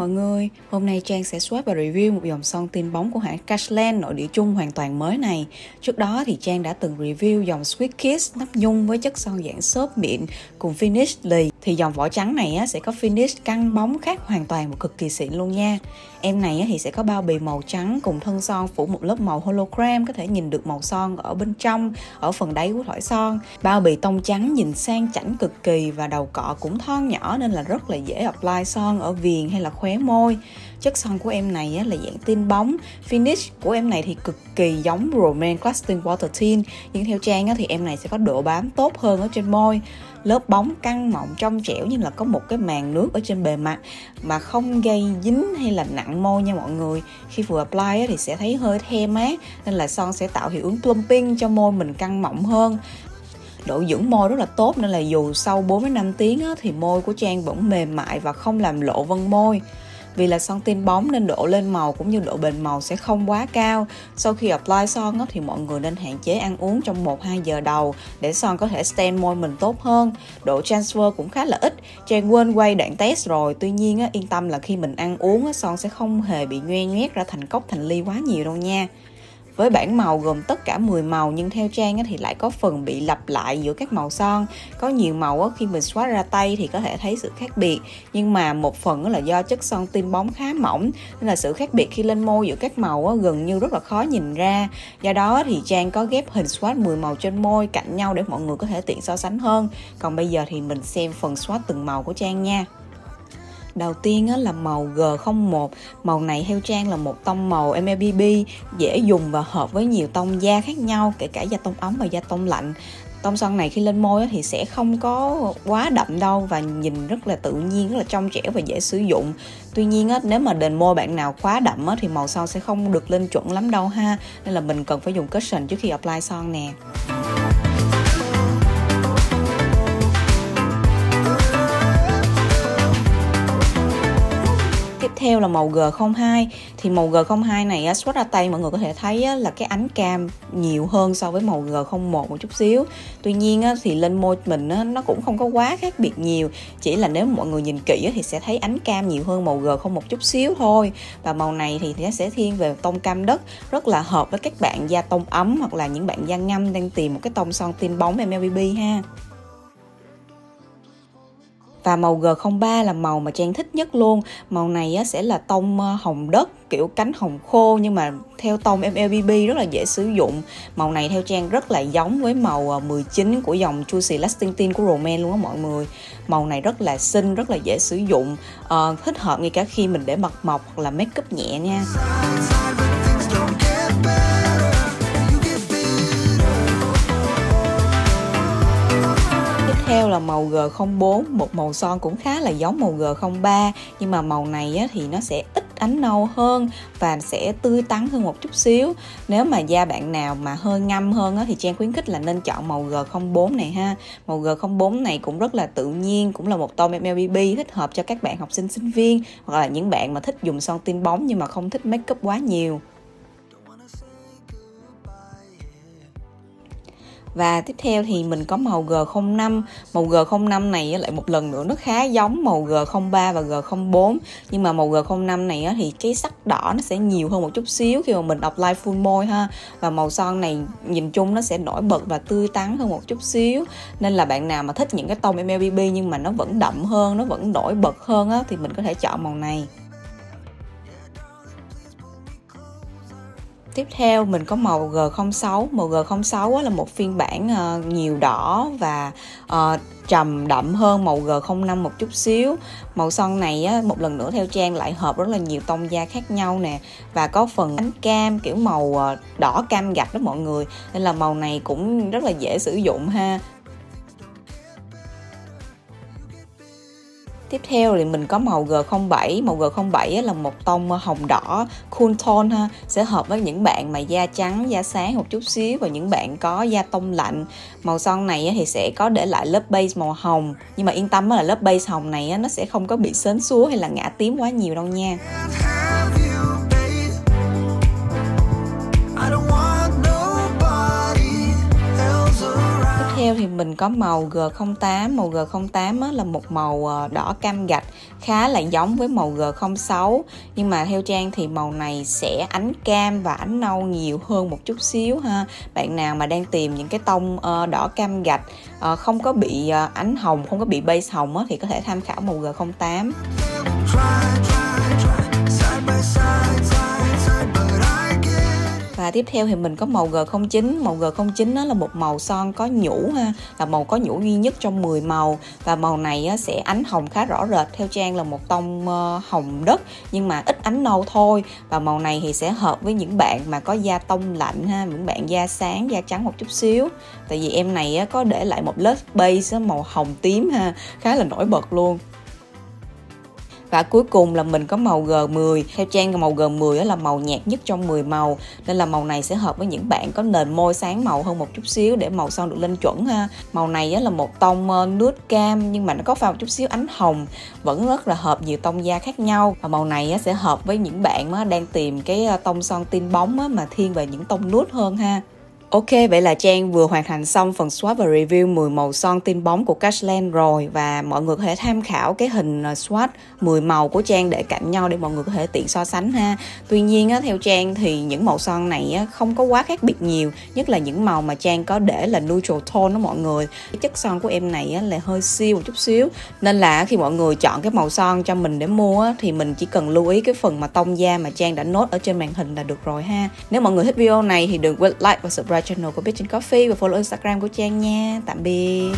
mọi người, hôm nay Trang sẽ swatch và review một dòng son tin bóng của hãng Cashland nội địa Trung hoàn toàn mới này. Trước đó thì Trang đã từng review dòng Sweet Kiss nắp nhung với chất son dạng xốp mịn cùng finish lì. Thì dòng vỏ trắng này sẽ có finish căng bóng khác hoàn toàn và cực kỳ xịn luôn nha. Em này thì sẽ có bao bì màu trắng cùng thân son phủ một lớp màu hologram, có thể nhìn được màu son ở bên trong, ở phần đáy của thỏi son. Bao bì tông trắng nhìn sang chảnh cực kỳ và đầu cọ cũng thon nhỏ nên là rất là dễ apply son ở viền hay là khóe môi. Chất son của em này là dạng tin bóng, finish của em này thì cực kỳ giống Roman Clasting Water Tint, nhưng theo Trang thì em này sẽ có độ bám tốt hơn ở trên môi. Lớp bóng căng mọng trong trẻo như là có một cái màn nước ở trên bề mặt mà không gây dính hay là nặng môi nha mọi người. Khi vừa apply thì sẽ thấy hơi the mát nên là son sẽ tạo hiệu ứng plumping cho môi mình căng mọng hơn. Độ dưỡng môi rất là tốt nên là dù sau 4-5 tiếng thì môi của Trang vẫn mềm mại và không làm lộ vân môi. Vì là son tin bóng nên độ lên màu cũng như độ bền màu sẽ không quá cao. Sau khi apply son thì mọi người nên hạn chế ăn uống trong 1-2 giờ đầu để son có thể stain môi mình tốt hơn. Độ transfer cũng khá là ít. Trang quên quay đoạn test rồi. Tuy nhiên yên tâm là khi mình ăn uống son sẽ không hề bị nhoe nhoét ra thành cốc thành ly quá nhiều đâu nha. Với bảng màu gồm tất cả 10 màu nhưng theo Trang thì lại có phần bị lặp lại giữa các màu son. Có nhiều màu khi mình swatch ra tay thì có thể thấy sự khác biệt, nhưng mà một phần là do chất son tin bóng khá mỏng nên là sự khác biệt khi lên môi giữa các màu gần như rất là khó nhìn ra. Do đó thì Trang có ghép hình swatch 10 màu trên môi cạnh nhau để mọi người có thể tiện so sánh hơn. Còn bây giờ thì mình xem phần swatch từng màu của Trang nha. Đầu tiên là màu G01. Màu này theo Trang là một tông màu MLBB dễ dùng và hợp với nhiều tông da khác nhau, kể cả da tông ấm và da tông lạnh. Tông son này khi lên môi thì sẽ không có quá đậm đâu và nhìn rất là tự nhiên, rất là trong trẻo và dễ sử dụng. Tuy nhiên nếu mà nền môi bạn nào quá đậm thì màu son sẽ không được lên chuẩn lắm đâu ha. Nên là mình cần phải dùng cushion trước khi apply son nè. Tiếp theo là màu G02. Thì màu G02 này swatch ra tay mọi người có thể thấy là cái ánh cam nhiều hơn so với màu G01 một chút xíu. Tuy nhiên thì lên môi mình nó cũng không có quá khác biệt nhiều. Chỉ là nếu mọi người nhìn kỹ thì sẽ thấy ánh cam nhiều hơn màu G01 một chút xíu thôi. Và màu này thì nó sẽ thiên về tông cam đất, rất là hợp với các bạn da tông ấm hoặc là những bạn da ngăm đang tìm một cái tông son tin bóng MLBB ha. Và màu G03 là màu mà Trang thích nhất luôn. Màu này sẽ là tông hồng đất, kiểu cánh hồng khô nhưng mà theo tông MLBB rất là dễ sử dụng. Màu này theo Trang rất là giống với màu 19 của dòng Juicy Lasting Tint của Roman luôn á mọi người. Màu này rất là xinh, rất là dễ sử dụng, thích hợp ngay cả khi mình để mặt mộc hoặc là make up nhẹ nha. Theo là màu G04, một màu son cũng khá là giống màu G03, nhưng mà màu này thì nó sẽ ít ánh nâu hơn và sẽ tươi tắn hơn một chút xíu. Nếu mà da bạn nào mà hơi ngăm hơn thì Trang khuyến khích là nên chọn màu G04 này ha. Màu G04 này cũng rất là tự nhiên, cũng là một tông MLBB thích hợp cho các bạn học sinh sinh viên hoặc là những bạn mà thích dùng son tin bóng nhưng mà không thích make up quá nhiều. Và tiếp theo thì mình có màu G05. Màu G05 này lại một lần nữa nó khá giống màu G03 và G04. Nhưng mà màu G05 này thì cái sắc đỏ nó sẽ nhiều hơn một chút xíu khi mà mình apply full môi ha. Và màu son này nhìn chung nó sẽ nổi bật và tươi tắn hơn một chút xíu. Nên là bạn nào mà thích những cái tông MLBB nhưng mà nó vẫn đậm hơn, nó vẫn nổi bật hơn thì mình có thể chọn màu này. Tiếp theo mình có màu G06. Màu G06 là một phiên bản nhiều đỏ và trầm đậm hơn màu G05 một chút xíu. Màu son này một lần nữa theo Trang lại hợp rất là nhiều tông da khác nhau nè, và có phần ánh cam kiểu màu đỏ cam gạch đó mọi người, nên là màu này cũng rất là dễ sử dụng ha. Tiếp theo thì mình có màu G07. Màu G07 là một tông hồng đỏ cool tone ha, sẽ hợp với những bạn mà da trắng, da sáng một chút xíu và những bạn có da tông lạnh. Màu son này thì sẽ có để lại lớp base màu hồng, nhưng mà yên tâm là lớp base hồng này nó sẽ không có bị sến súa hay là ngã tím quá nhiều đâu nha. theo thì mình có màu G08. Màu G08 là một màu đỏ cam gạch, khá là giống với màu G06. Nhưng mà theo Trang thì màu này sẽ ánh cam và ánh nâu nhiều hơn một chút xíu ha. Bạn nào mà đang tìm những cái tông đỏ cam gạch, không có bị ánh hồng, không có bị base hồng thì có thể tham khảo màu G08. Và tiếp theo thì mình có màu G09. Màu G09 là một màu son có nhũ ha, là màu có nhũ duy nhất trong 10 màu. Và màu này sẽ ánh hồng khá rõ rệt. Theo Trang là một tông hồng đất nhưng mà ít ánh nâu thôi. Và màu này thì sẽ hợp với những bạn mà có da tông lạnh ha, những bạn da sáng, da trắng một chút xíu. Tại vì em này có để lại một lớp base màu hồng tím ha, khá là nổi bật luôn. Và cuối cùng là mình có màu G10. Theo Trang màu G10 là màu nhạt nhất trong 10 màu. Nên là màu này sẽ hợp với những bạn có nền môi sáng màu hơn một chút xíu để màu son được lên chuẩn ha. Màu này là một tông nude cam nhưng mà nó có pha một chút xíu ánh hồng. Vẫn rất là hợp nhiều tông da khác nhau. Và màu này sẽ hợp với những bạn đang tìm cái tông son tin bóng mà thiên về những tông nude hơn ha. Ok, vậy là Trang vừa hoàn thành xong phần swatch và review 10 màu son tin bóng của Cashland rồi. Và mọi người có thể tham khảo cái hình swatch 10 màu của Trang để cạnh nhau để mọi người có thể tiện so sánh ha. Tuy nhiên theo Trang thì những màu son này không có quá khác biệt nhiều. Nhất là những màu mà Trang có để là neutral tone đó mọi người. Cái chất son của em này là hơi siêu một chút xíu. Nên là khi mọi người chọn cái màu son cho mình để mua thì mình chỉ cần lưu ý cái phần mà tông da mà Trang đã nốt ở trên màn hình là được rồi ha. Nếu mọi người thích video này thì đừng quên like và subscribe channel của Bitchin Coffee và follow Instagram của Trang nha. Tạm biệt.